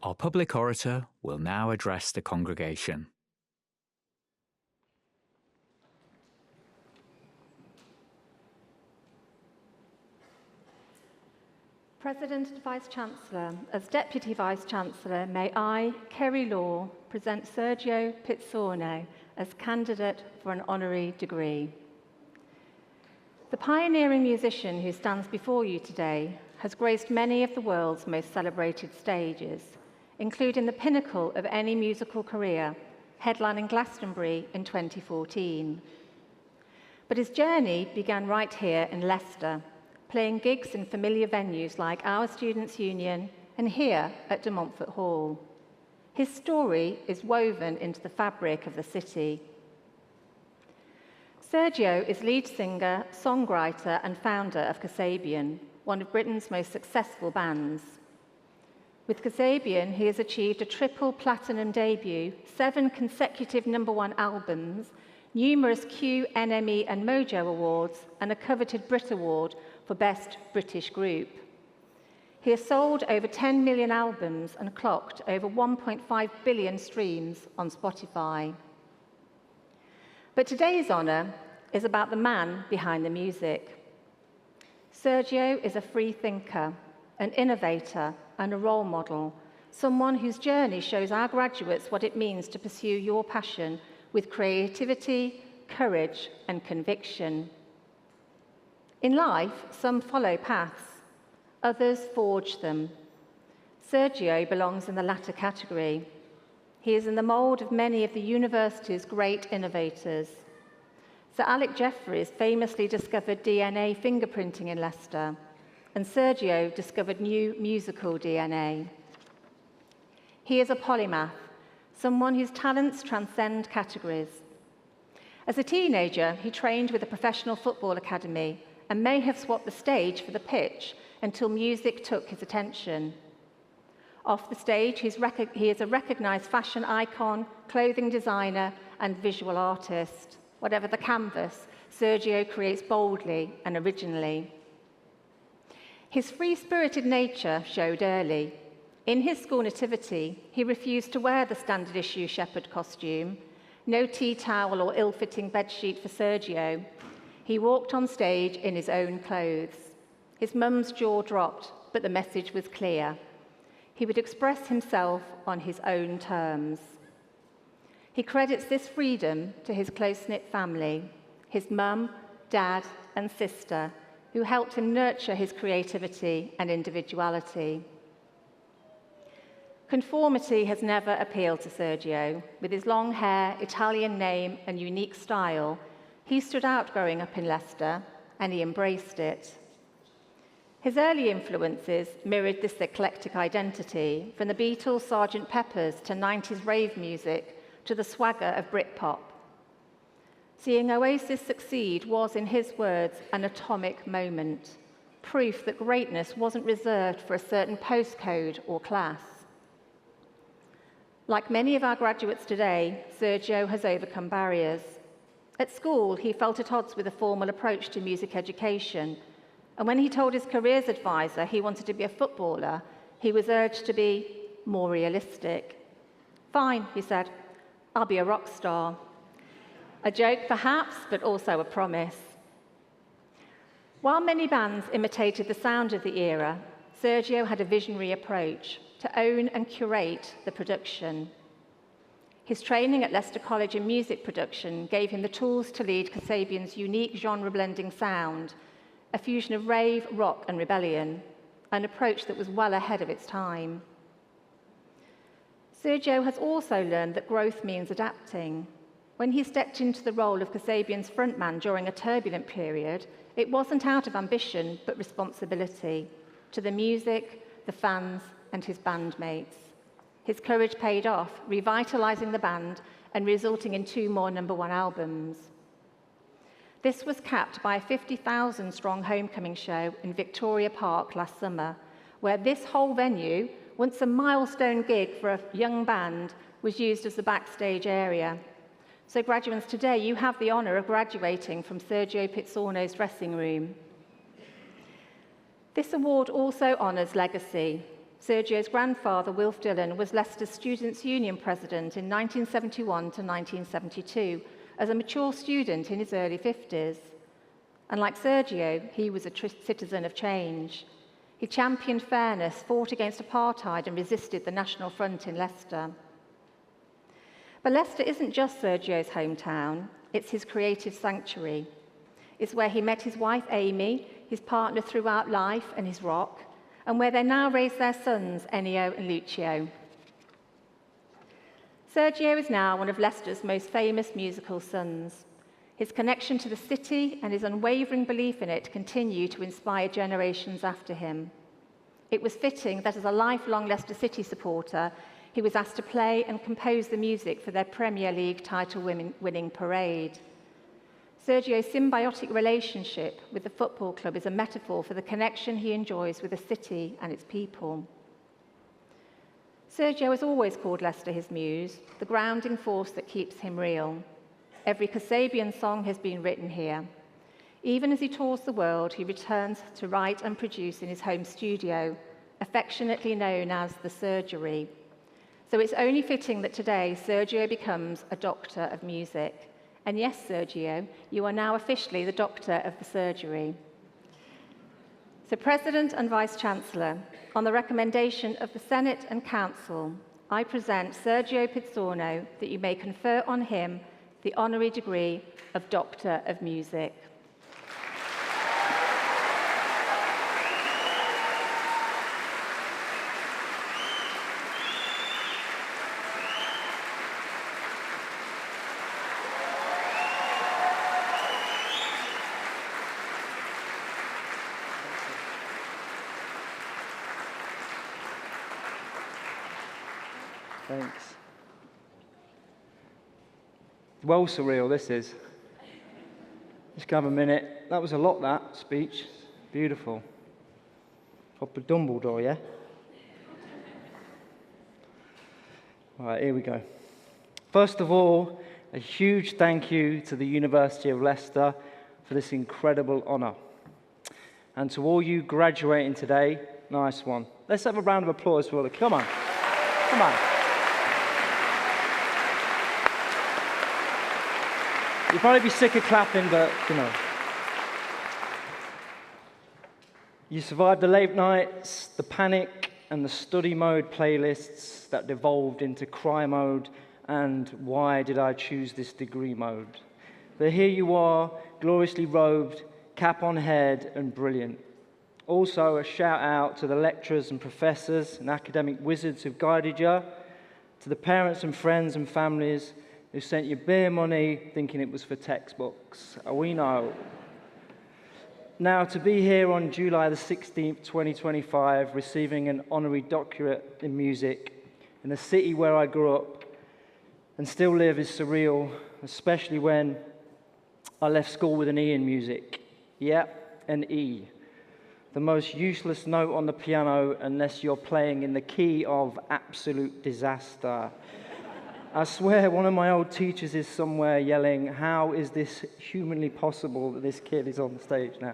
Our public orator will now address the congregation. President and Vice-Chancellor, as Deputy Vice-Chancellor, may I, Kerry Law, present Sergio Pizzorno as candidate for an honorary degree. The pioneering musician who stands before you today has graced many of the world's most celebrated stages, including the pinnacle of any musical career, headlining Glastonbury in 2014. But his journey began right here in Leicester, playing gigs in familiar venues like our Students' Union and here at De Montfort Hall. His story is woven into the fabric of the city. Sergio is lead singer, songwriter and founder of Kasabian, one of Britain's most successful bands. With Kasabian, he has achieved a triple platinum debut, 7 consecutive #1 albums, numerous Q, NME and Mojo awards, and a coveted Brit Award for Best British Group. He has sold over 10 million albums and clocked over 1.5 billion streams on Spotify. But today's honour is about the man behind the music. Sergio is a free thinker, an innovator and a role model, someone whose journey shows our graduates what it means to pursue your passion with creativity, courage and conviction. In life, some follow paths, others forge them. Sergio belongs in the latter category. He is in the mould of many of the university's great innovators. Sir Alec Jeffreys famously discovered DNA fingerprinting in Leicester, and Sergio discovered new musical DNA. He is a polymath, someone whose talents transcend categories. As a teenager, he trained with a professional football academy and may have swapped the stage for the pitch until music took his attention. Off the stage, he is a recognised fashion icon, clothing designer, and visual artist. Whatever the canvas, Sergio creates boldly and originally. His free-spirited nature showed early. In his school nativity, he refused to wear the standard issue shepherd costume. No tea towel or ill-fitting bedsheet for Sergio. He walked on stage in his own clothes. His mum's jaw dropped, but the message was clear. He would express himself on his own terms. He credits this freedom to his close-knit family, his mum, dad, and sister, who helped him nurture his creativity and individuality. Conformity has never appealed to Sergio. With his long hair, Italian name, and unique style, he stood out growing up in Leicester, and he embraced it. His early influences mirrored this eclectic identity, from the Beatles' Sgt. Pepper's to 90s rave music to the swagger of Britpop. Seeing Oasis succeed was, in his words, an atomic moment, proof that greatness wasn't reserved for a certain postcode or class. Like many of our graduates today, Sergio has overcome barriers. At school, he felt at odds with a formal approach to music education, and when he told his careers advisor he wanted to be a footballer, he was urged to be more realistic. "Fine," he said, "I'll be a rock star." A joke perhaps, but also a promise. While many bands imitated the sound of the era, Sergio had a visionary approach to own and curate the production. His training at Leicester College in music production gave him the tools to lead Kasabian's unique genre-blending sound, a fusion of rave, rock, and rebellion, an approach that was well ahead of its time. Sergio has also learned that growth means adapting. When he stepped into the role of Kasabian's frontman during a turbulent period, it wasn't out of ambition, but responsibility to the music, the fans, and his bandmates. His courage paid off, revitalizing the band and resulting in 2 more #1 albums. This was capped by a 50,000-strong homecoming show in Victoria Park last summer, where this whole venue, once a milestone gig for a young band, was used as the backstage area. So graduates, today you have the honour of graduating from Sergio Pizzorno's dressing room. This award also honours legacy. Sergio's grandfather, Wilf Dillon, was Leicester's Students' Union president in 1971 to 1972 as a mature student in his early 50s. And like Sergio, he was a citizen of change. He championed fairness, fought against apartheid, and resisted the National Front in Leicester. But Leicester isn't just Sergio's hometown, it's his creative sanctuary. It's where he met his wife Amy, his partner throughout life, and his rock, and where they now raise their sons, Ennio and Lucio. Sergio is now one of Leicester's most famous musical sons. His connection to the city and his unwavering belief in it continue to inspire generations after him. It was fitting that as a lifelong Leicester City supporter, he was asked to play and compose the music for their Premier League title-winning parade. Sergio's symbiotic relationship with the football club is a metaphor for the connection he enjoys with the city and its people. Sergio has always called Leicester his muse, the grounding force that keeps him real. Every Kasabian song has been written here. Even as he tours the world, he returns to write and produce in his home studio, affectionately known as the Surgery. So it's only fitting that today Sergio becomes a doctor of music. And yes, Sergio, you are now officially the doctor of the Surgery. So President and Vice-Chancellor, on the recommendation of the Senate and Council, I present Sergio Pizzorno that you may confer on him the honorary degree of Doctor of Music. Thanks. Well surreal, this is. Just have a minute. That was a lot, that speech. Beautiful. Proper Dumbledore, yeah? All right, here we go. First of all, a huge thank you to the University of Leicester for this incredible honour. And to all you graduating today, nice one. Let's have a round of applause for all. Come on. Come on. You'll probably be sick of clapping, but, you know. You survived the late nights, the panic, and the study mode playlists that devolved into cry mode and why did I choose this degree mode. But here you are, gloriously robed, cap on head, and brilliant. Also, a shout out to the lecturers and professors and academic wizards who've guided you, to the parents and friends and families who sent you bare money thinking it was for textbooks. We know. Now, to be here on July the 16th, 2025, receiving an honorary doctorate in music in the city where I grew up and still live is surreal, especially when I left school with an E in music. Yep, an E. The most useless note on the piano unless you're playing in the key of absolute disaster. I swear one of my old teachers is somewhere yelling, how is this humanly possible that this kid is on the stage now?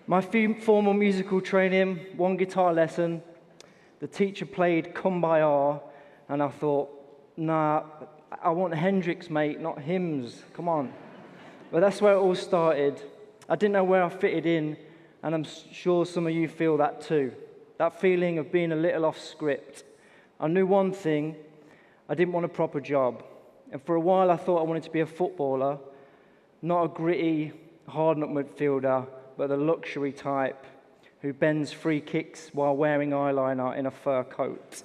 My formal musical training, one guitar lesson, the teacher played Kumbaya, and I thought, nah, I want Hendrix, mate, not hymns, come on. But that's where it all started. I didn't know where I fitted in, and I'm sure some of you feel that too. That feeling of being a little off script. I knew one thing, I didn't want a proper job. And for a while I thought I wanted to be a footballer, not a gritty, hard-up midfielder, but the luxury type who bends free kicks while wearing eyeliner in a fur coat.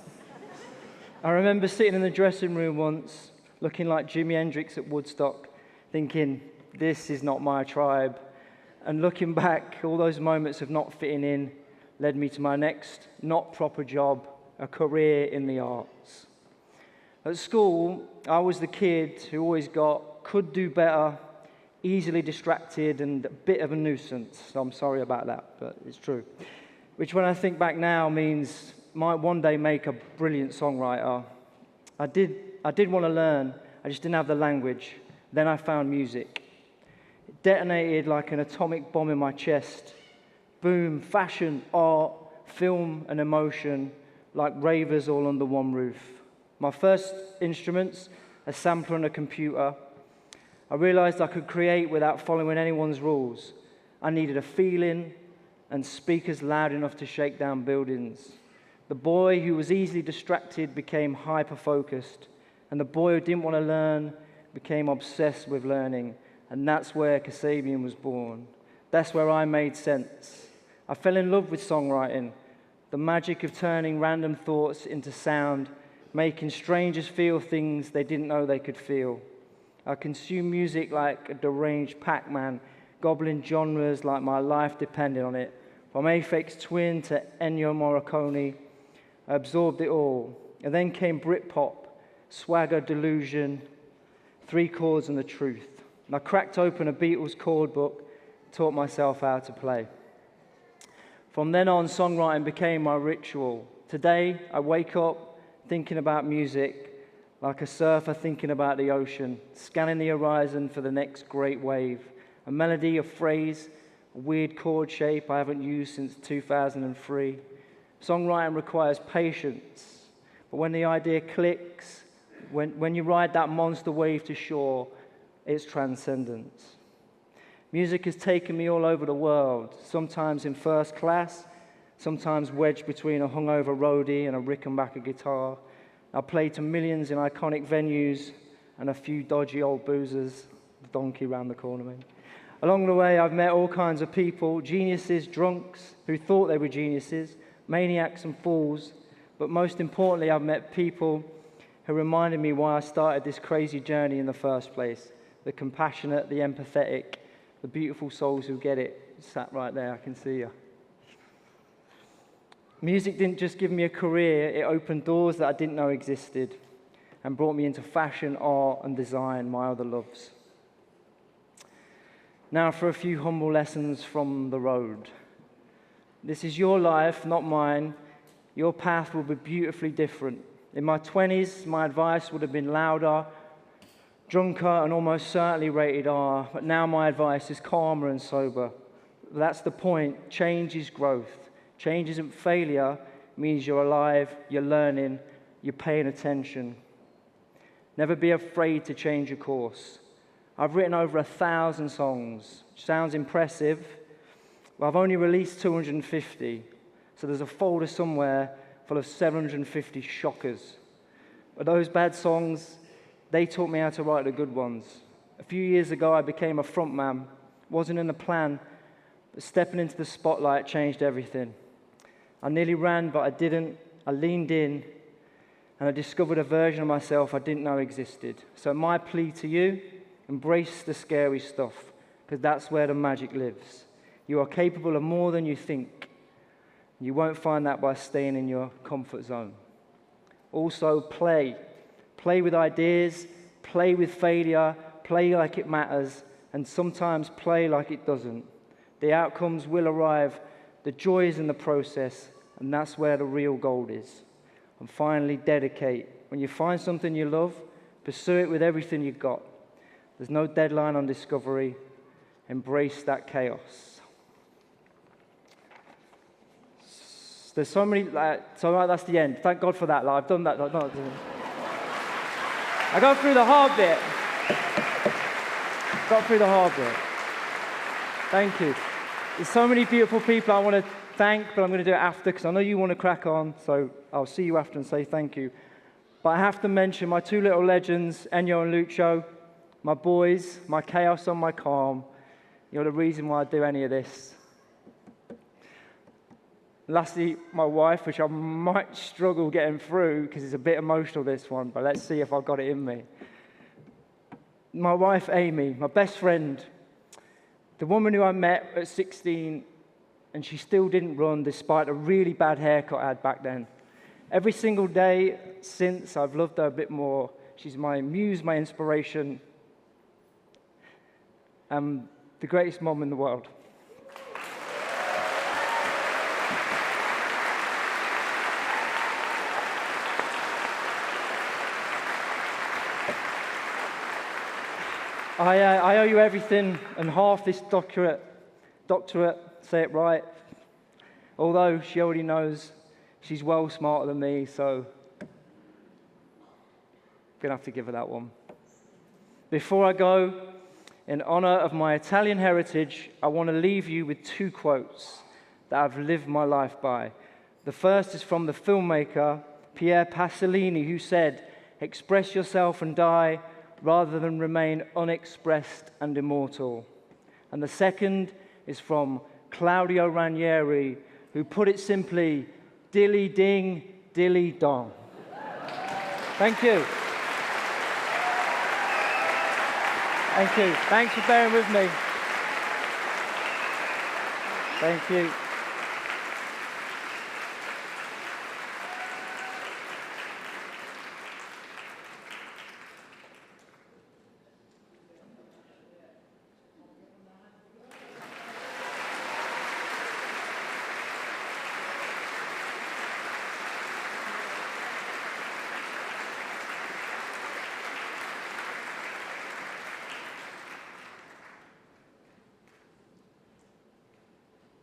I remember sitting in the dressing room once, looking like Jimi Hendrix at Woodstock, thinking, this is not my tribe. And looking back, all those moments of not fitting in led me to my next not proper job, a career in the arts. At school, I was the kid who always could do better, easily distracted, and a bit of a nuisance. So I'm sorry about that, but it's true. Which, when I think back now, means might one day make a brilliant songwriter. I did want to learn, I just didn't have the language. Then I found music. It detonated like an atomic bomb in my chest. Boom, fashion, art, film, and emotion like ravers all under one roof. My first instruments, a sampler and a computer. I realized I could create without following anyone's rules. I needed a feeling and speakers loud enough to shake down buildings. The boy who was easily distracted became hyper-focused, and the boy who didn't want to learn became obsessed with learning, and that's where Kasabian was born. That's where I made sense. I fell in love with songwriting, the magic of turning random thoughts into sound, making strangers feel things they didn't know they could feel. I consumed music like a deranged Pac-Man, gobbling genres like my life depended on it. From Aphex Twin to Ennio Morricone, I absorbed it all. And then came Britpop, swagger, delusion, three chords and the truth. And I cracked open a Beatles chord book, taught myself how to play. From then on, songwriting became my ritual. Today, I wake up thinking about music, like a surfer thinking about the ocean, scanning the horizon for the next great wave. A melody, a phrase, a weird chord shape I haven't used since 2003. Songwriting requires patience, but when the idea clicks, when you ride that monster wave to shore, it's transcendence. Music has taken me all over the world, sometimes in first class, sometimes wedged between a hungover roadie and a Rickenbacker guitar. I played to millions in iconic venues and a few dodgy old boozers, the donkey round the corner, maybe. Along the way, I've met all kinds of people, geniuses, drunks, who thought they were geniuses, maniacs and fools, but most importantly, I've met people who reminded me why I started this crazy journey in the first place. The compassionate, the empathetic, the beautiful souls who get it. Sat right there, I can see you. Music didn't just give me a career, it opened doors that I didn't know existed and brought me into fashion, art, and design, my other loves. Now for a few humble lessons from the road. This is your life, not mine. Your path will be beautifully different. In my 20s, my advice would have been louder, drunker, and almost certainly rated R, but now my advice is calmer and sober. That's the point. Change is growth. Change isn't failure, it means you're alive, you're learning, you're paying attention. Never be afraid to change your course. I've written over 1,000 songs, which sounds impressive, but I've only released 250, so there's a folder somewhere full of 750 shockers. But those bad songs, they taught me how to write the good ones. A few years ago, I became a frontman. Wasn't in the plan, but stepping into the spotlight changed everything. I nearly ran, but I didn't. I leaned in, and I discovered a version of myself I didn't know existed. So my plea to you, embrace the scary stuff, because that's where the magic lives. You are capable of more than you think. You won't find that by staying in your comfort zone. Also, play. Play with ideas, play with failure, play like it matters, and sometimes play like it doesn't. The outcomes will arrive. The joy is in the process, and that's where the real gold is. And finally, dedicate. When you find something you love, pursue it with everything you've got. There's no deadline on discovery. Embrace that chaos. There's so many, that's the end. Thank God for that. I've done that. I got through the hard bit. Thank you. There's so many beautiful people I want to thank, but I'm going to do it after because I know you want to crack on, so I'll see you after and say thank you. But I have to mention my two little legends, Ennio and Lucio, my boys, my chaos and my calm. You're the reason why I do any of this. Lastly, my wife, which I might struggle getting through because it's a bit emotional, this one, but let's see if I've got it in me. My wife, Amy, my best friend, the woman who I met at 16, and she still didn't run despite a really bad haircut I had back then. Every single day since, I've loved her a bit more. She's my muse, my inspiration, and the greatest mom in the world. I owe you everything and half this doctorate, say it right. Although she already knows She's well smarter than me, so I'm going to have to give her that one. Before I go, in honor of my Italian heritage, I want to leave you with 2 quotes that I've lived my life by. The first is from the filmmaker Pier Pasolini, who said, "Express yourself and die rather than remain unexpressed and immortal." And the second is from Claudio Ranieri, who put it simply, "Dilly ding, dilly dong." Thank you. Thank you. Thanks for bearing with me. Thank you.